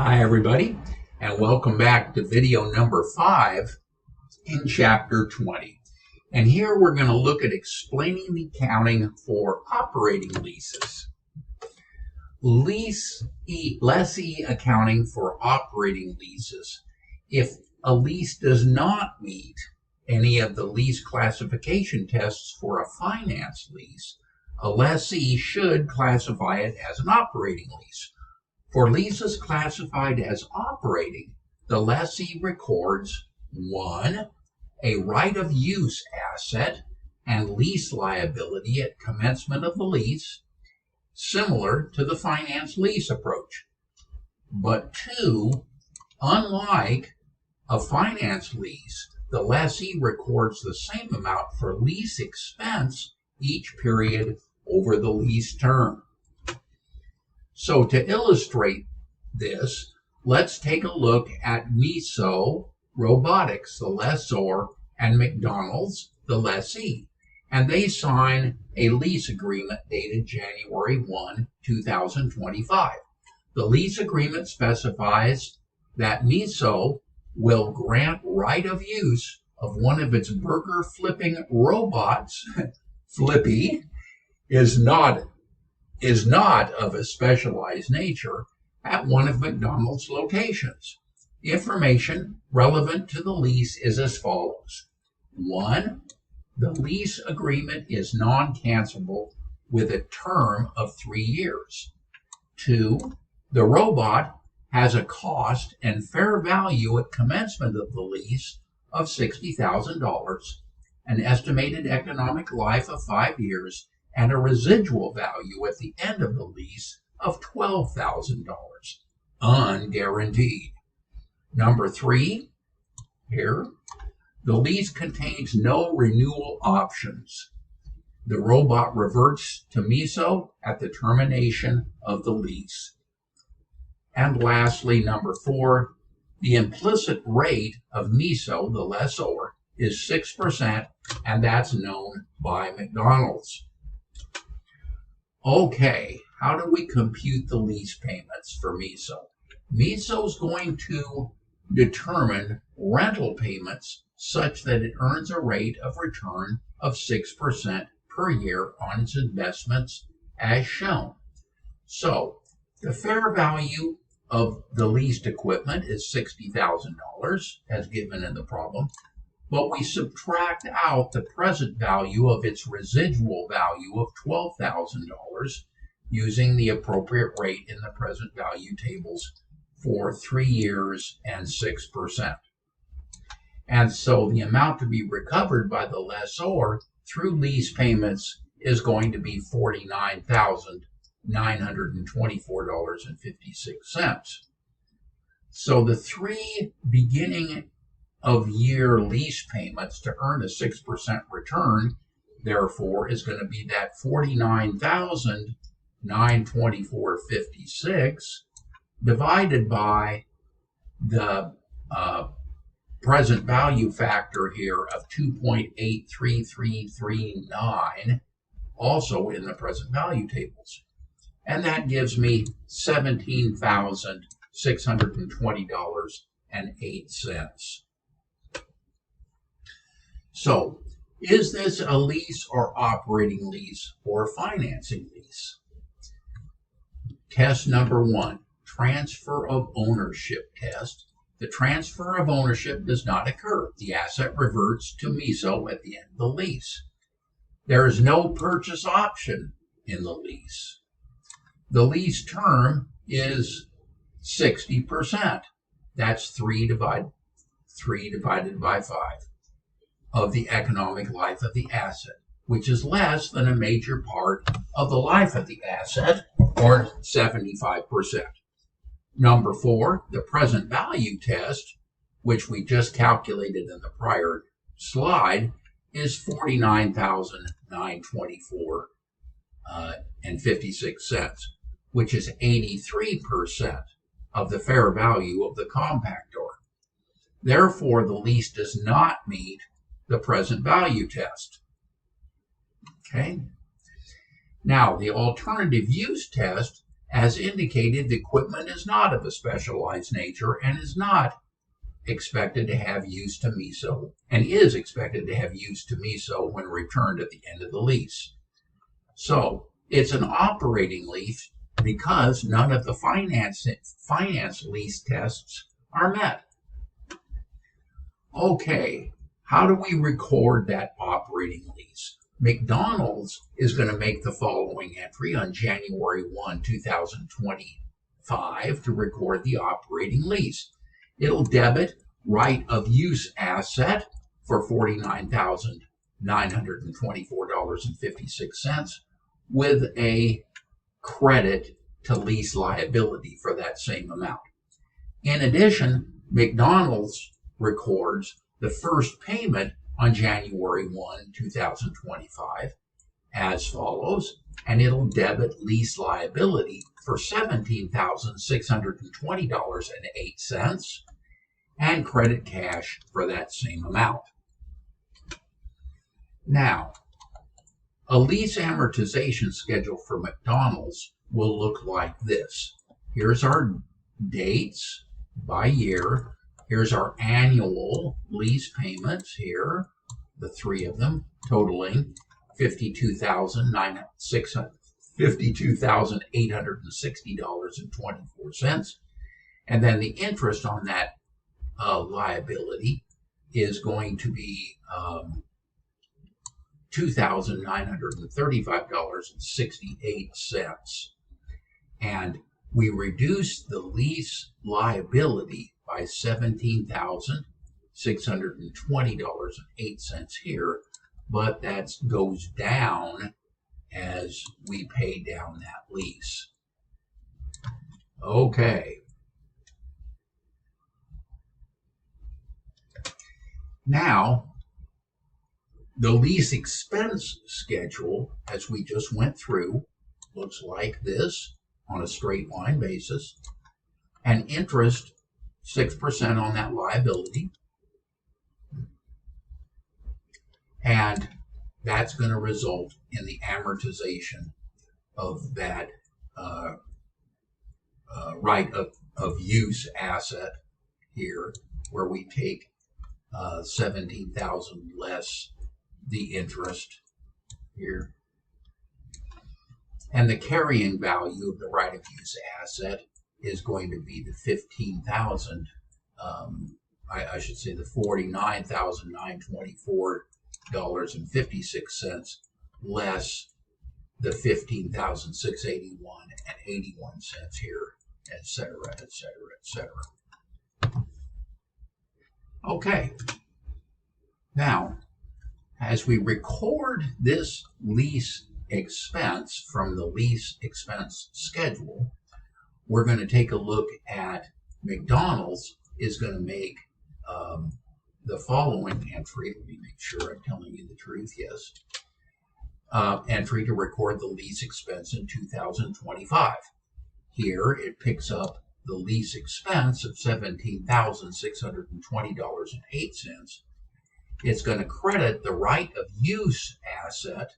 Hi everybody, and welcome back to video number 5 in chapter 20. And here we're going to look at explaining the accounting for operating leases. Lessee accounting for operating leases. If a lease does not meet any of the lease classification tests for a finance lease, a lessee should classify it as an operating lease. For leases classified as operating, the lessee records 1. A right-of-use asset and lease liability at commencement of the lease, similar to the finance lease approach. But 2, unlike a finance lease, the lessee records the same amount for lease expense each period over the lease term. So to illustrate this, let's take a look at Miso Robotics, the lessor, and McDonald's, the lessee. And they sign a lease agreement dated January 1, 2025. The lease agreement specifies that Miso will grant right of use of one of its burger flipping robots. Flippy is not of a specialized nature at one of McDonald's locations. Information relevant to the lease is as follows. 1. The lease agreement is non-cancelable with a term of 3 years. 2. The robot has a cost and fair value at commencement of the lease of $60,000, an estimated economic life of 5 years, and a residual value at the end of the lease of $12,000, unguaranteed. Number 3, here, the lease contains no renewal options. The robot reverts to Miso at the termination of the lease. And lastly, number 4, the implicit rate of Miso, the lessor, is 6%, and that's known by McDonald's. Okay, how do we compute the lease payments for Miso? Miso is going to determine rental payments such that it earns a rate of return of 6% per year on its investments as shown. So, the fair value of the leased equipment is $60,000 as given in the problem, but we subtract out the present value of its residual value of $12,000 using the appropriate rate in the present value tables for 3 years and 6%. And so the amount to be recovered by the lessor through lease payments is going to be $49,924.56. So the 3 beginning of year lease payments to earn a 6% return, therefore, is going to be that $49,924.56 divided by the present value factor here of 2.83339, also in the present value tables. And that gives me $17,620.08. So, is this a lease or operating lease or financing lease? Test number 1, transfer of ownership test. The transfer of ownership does not occur. The asset reverts to Miso at the end of the lease. There is no purchase option in the lease. The lease term is 60%. That's 3 divided by 5 of the economic life of the asset, which is less than a major part of the life of the asset, or 75%. Number 4, the present value test, which we just calculated in the prior slide, is $49,924.56, which is 83% of the fair value of the compactor. Therefore, the lease does not meet the present value test. Okay. Now, the alternative use test As indicated, the equipment is not of a specialized nature and is not expected to have use to MISO and is expected to have use to MISO when returned at the end of the lease. So it's an operating lease because none of the finance lease tests are met. Okay, how do we record that operating lease? McDonald's is going to make the following entry on January 1, 2025 to record the operating lease. It'll debit right of use asset for $49,924.56 with a credit to lease liability for that same amount. In addition, McDonald's records the first payment on January 1, 2025 as follows, and it'll debit lease liability for $17,620.08 and credit cash for that same amount. Now, a lease amortization schedule for McDonald's will look like this. Here's our dates by year. Here's our annual lease payments here, the three of them, totaling $52,860.24. And then the interest on that liability is going to be $2,935.68. And we reduce the lease liability by $17,620.08 here, but that goes down as we pay down that lease. Okay. Now, the lease expense schedule, as we just went through, looks like this on a straight line basis. And interest, 6% on that liability. And that's going to result in the amortization of that right of use asset here, where we take 17,000 less the interest here. And the carrying value of the right of use asset is going to be the 15,000, I should say the $49,924.56 less the $15,681.81 here, etc., etc., etc. Okay. Now, as we record this lease expense from the lease expense schedule, we're going to take a look at McDonald's is going to make the following entry. Let me make sure I'm telling you the truth. Yes. Entry to record the lease expense in 2025. Here it picks up the lease expense of $17,620.08. It's going to credit the right of use asset,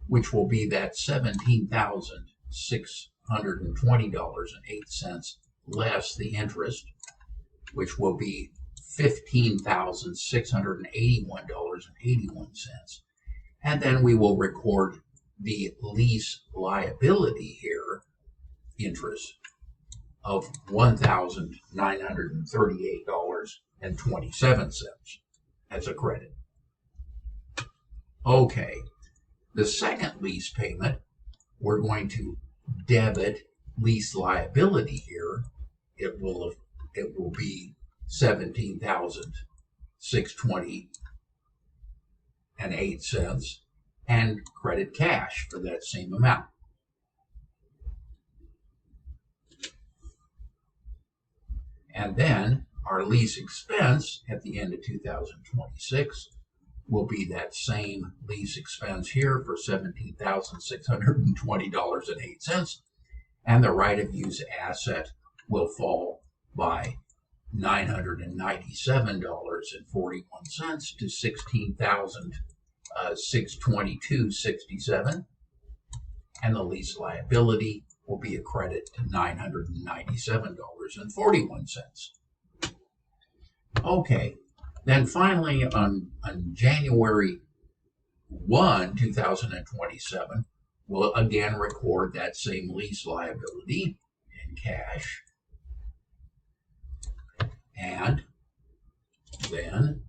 which will be that $17,620.08 less the interest, which will be $15,681.81. And then we will record the lease liability here, interest, of $1,938.27 as a credit. Okay, the second lease payment, we're going to debit lease liability here. It will be $17,620.08 and credit cash for that same amount. And then our lease expense at the end of 2026 will be that same lease expense here for $17,620.08, and the right of use asset will fall by $997.41 to $16,622.67, and the lease liability will be a credit to $997.41. Okay, then finally on January 1, 2027, we'll again record that same lease liability in cash. And then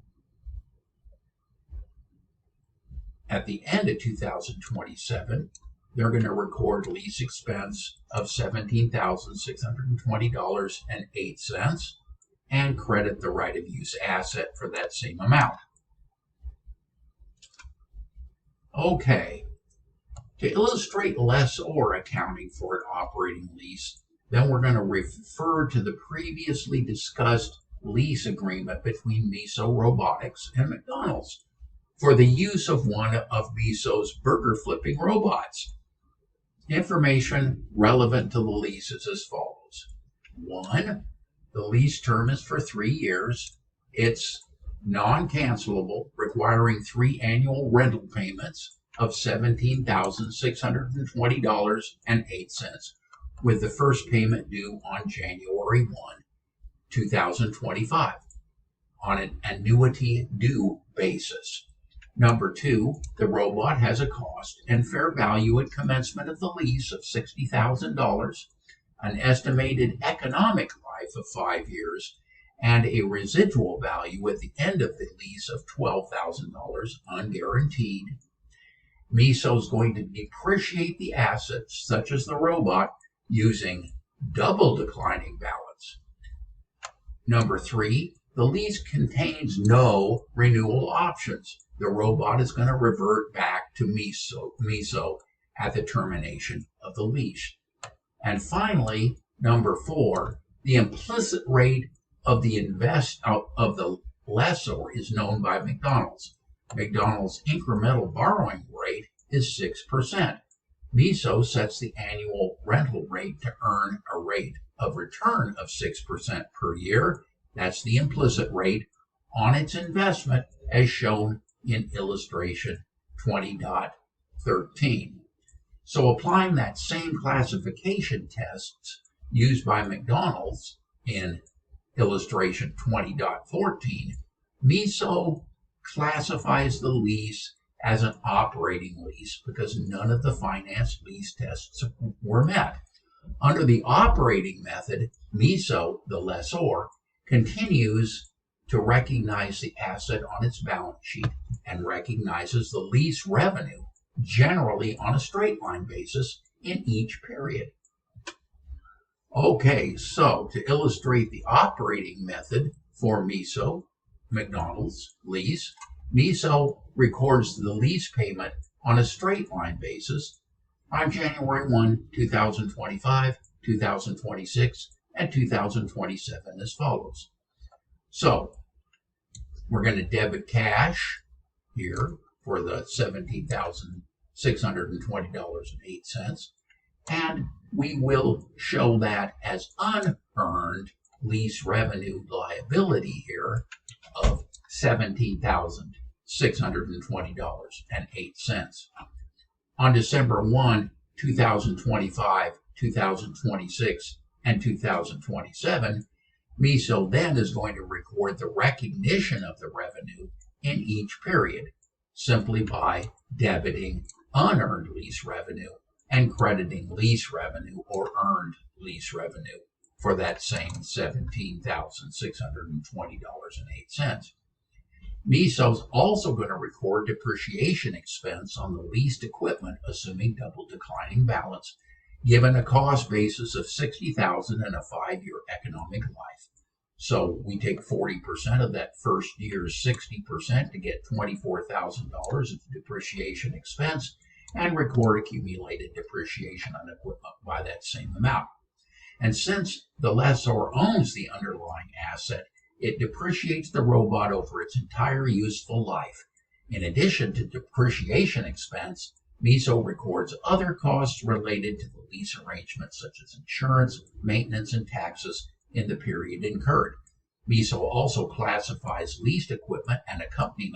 at the end of 2027, they're going to record lease expense of $17,620.08 and credit the right of use asset for that same amount. Okay, to illustrate lessor accounting for an operating lease, then we're going to refer to the previously discussed lease agreement between Miso Robotics and McDonald's for the use of one of Miso's burger flipping robots. Information relevant to the lease is as follows. 1, the lease term is for 3 years. It's non-cancelable, requiring 3 annual rental payments of $17,620.08, with the first payment due on January 1, 2025, on an annuity due basis. Number 2, the robot has a cost and fair value at commencement of the lease of $60,000, an estimated economic life of 5 years, and a residual value at the end of the lease of $12,000 unguaranteed. Miso is going to depreciate the assets, such as the robot, using double declining balance. Number 3, the lease contains no renewal options. The robot is going to revert back to Miso at the termination of the lease. And finally, number 4, the implicit rate of the lessor is known by McDonald's. McDonald's incremental borrowing rate is 6%. Miso sets the annual rental rate to earn a rate of return of 6% per year. That's the implicit rate on its investment as shown in illustration 20.13. So applying that same classification tests used by McDonald's in illustration 20.14, Miso classifies the lease as an operating lease because none of the finance lease tests were met. Under the operating method, Miso, the lessor, continues to recognize the asset on its balance sheet and recognizes the lease revenue, generally on a straight line basis, in each period. Okay, so to illustrate the operating method for Miso, McDonald's lease, Miso records the lease payment on a straight line basis on January 1, 2025, 2026, and 2027 as follows. So we're going to debit cash here for the $17,620.08, and we will show that as unearned lease revenue liability here of $17,620.08. On December 1, 2025, 2026, and 2027, Miso then is going to record the recognition of the revenue in each period simply by debiting unearned lease revenue and crediting lease revenue or earned lease revenue for that same $17,620.08. Miso is also going to record depreciation expense on the leased equipment, assuming double declining balance, given a cost basis of $60,000 and a 5-year economic life. So we take 40% of that first year's 60% to get $24,000 of depreciation expense and record accumulated depreciation on equipment by that same amount. And since the lessor owns the underlying asset, it depreciates the robot over its entire useful life. In addition to depreciation expense, Miso records other costs related to the lease arrangement, such as insurance, maintenance, and taxes in the period incurred. Miso also classifies leased equipment and accompanying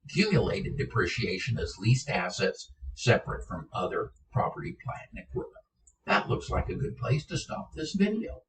accumulated depreciation as leased assets separate from other property, plant, and equipment. That looks like a good place to stop this video.